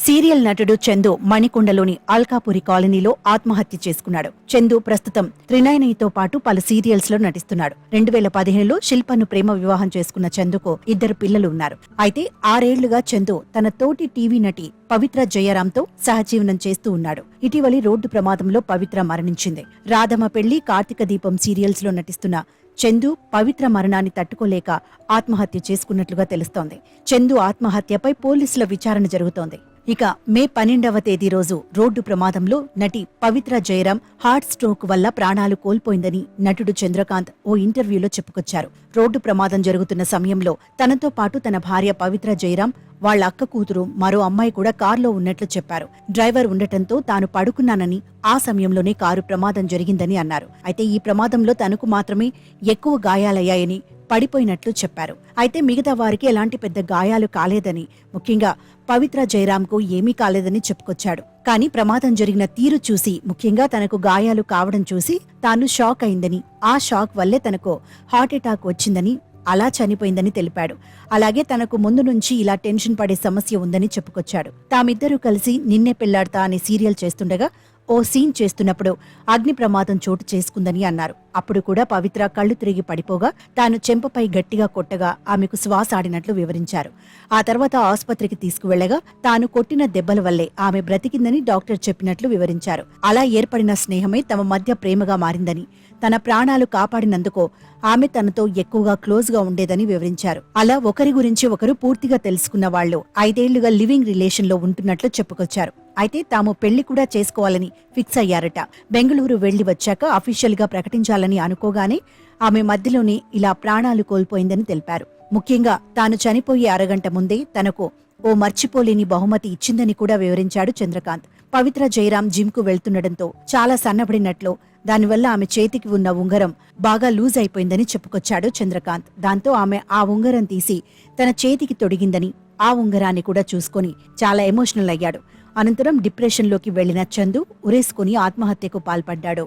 Serial నటుడు చందు మణికొండలోని అల్కాపురి కాలనీలో ఆత్మహత్య చేసుకున్నాడు. చందు ప్రస్తుతం త్రినయనితో పాటు పలు సీరియల్స్ లో నటిస్తున్నాడు. 2015లో శిల్పను ప్రేమ వివాహం చేసుకున్న చందుకు 2 పిల్లలు ఉన్నారు. అయితే 6 ఏళ్లుగా చందు తన తోటి టీవీ నటి పవిత్ర జయరాంతో సహజీవనం చేస్తూ ఉన్నాడు. ఇటీవలి రోడ్డు ప్రమాదంలో పవిత్ర మరణించింది. రాధమ్మ పెళ్లి, కార్తీక దీపం సీరియల్స్ లో నటిస్తున్న చందు పవిత్ర మరణాన్ని తట్టుకోలేక ఆత్మహత్య చేసుకున్నట్లుగా తెలుస్తోంది. చందు ఆత్మహత్యపై పోలీసుల విచారణ జరుగుతోంది. ఇక మే 12వ తేదీ రోజు రోడ్డు ప్రమాదంలో నటి పవిత్ర జయరాం హార్ట్ స్ట్రోక్ వల్ల ప్రాణాలు కోల్పోయిందని నటుడు చంద్రకాంత్ ఓ ఇంటర్వ్యూలో చెప్పుకొచ్చారు. రోడ్డు ప్రమాదం జరుగుతున్న సమయంలో తనతో పాటు తన భార్య పవిత్ర జయరాం, వాళ్ల అక్క కూతురు, మరో అమ్మాయి కూడా కారులో ఉన్నట్లు చెప్పారు. డ్రైవర్ ఉండటంతో తాను పడుకున్నానని, ఆ సమయంలోనే కారు ప్రమాదం జరిగిందని అన్నారు. అయితే ఈ ప్రమాదంలో తనకు మాత్రమే ఎక్కువ గాయాలయ్యాయని, పడిపోయినట్లు చెప్పారు. అయితే మిగతా వారికి ఎలాంటి పెద్ద గాయాలు కాలేదని, ముఖ్యంగా పవిత్ర జయరాంకు ఏమీ కాలేదని చెప్పుకొచ్చాడు. కానీ ప్రమాదం జరిగిన తీరు చూసి, ముఖ్యంగా తనకు గాయాలు కావడం చూసి తాను షాక్ అయిందని, ఆ షాక్ వల్లే తనకు హార్ట్అటాక్ వచ్చిందని, అలా చనిపోయిందని తెలిపాడు. అలాగే తనకు ముందు నుంచి ఇలా టెన్షన్ పడే సమస్య ఉందని చెప్పుకొచ్చాడు. తామిద్దరూ కలిసి నిన్నే పెళ్లాడతా అనే సీరియల్ చేస్తుండగా ఓ సీన్ చేస్తున్నప్పుడు అగ్ని ప్రమాదం చోటు చేసుకుందని అన్నారు. అప్పుడు కూడా పవిత్ర కళ్లు తిరిగి పడిపోగా తాను చెంపపై గట్టిగా కొట్టగా ఆమెకు శ్వాస ఆడినట్లు వివరించారు. ఆ తర్వాత ఆసుపత్రికి తీసుకువెళ్లగా తాను కొట్టిన దెబ్బల వల్లే ఆమె బ్రతికిందని డాక్టర్ చెప్పినట్లు వివరించారు. అలా ఏర్పడిన స్నేహమే తమ మధ్య ప్రేమగా మారిందని, తన ప్రాణాలు కాపాడినందుకు ఆమె తనతో ఎక్కువగా క్లోజ్ గా ఉండేదని వివరించారు. అలా ఒకరి గురించి ఒకరు పూర్తిగా తెలుసుకున్న వాళ్లు 5 ఏళ్లుగా లివింగ్ రిలేషన్ లో ఉంటున్నట్లు చెప్పుకొచ్చారు. అయితే తాము పెళ్లి కూడా చేసుకోవాలని ఫిక్స్ అయ్యారట. బెంగళూరు వెళ్లి వచ్చాక అఫీషియల్ గా ప్రకటించాలని అనుకోగానే ఆమె మధ్యలోనే ఇలా ప్రాణాలు కోల్పోయిందని తెలిపారు. ముఖ్యంగా తాను చనిపోయే అరగంట ముందే తనకు ఓ మర్చిపోలేని బహుమతి ఇచ్చిందని కూడా వివరించాడు చంద్రకాంత్. పవిత్ర జయరాం జిమ్ కు వెళ్తుండటంతో చాలా సన్నబడినట్లు, దానివల్ల ఆమె చేతికి ఉన్న ఉంగరం బాగా లూజ్ అయిపోయిందని చెప్పుకొచ్చాడు చంద్రకాంత్. దాంతో ఆమె ఆ ఉంగరం తీసి తన చేతికి తొడిగిందని, ఆ ఉంగరాన్ని కూడా చూసుకొని చాలా ఎమోషనల్ అయ్యాడు. అనంతరం డిప్రెషన్లోకి వెళ్లిన చందు ఉరేసుకుని ఆత్మహత్యకు పాల్పడ్డాడు.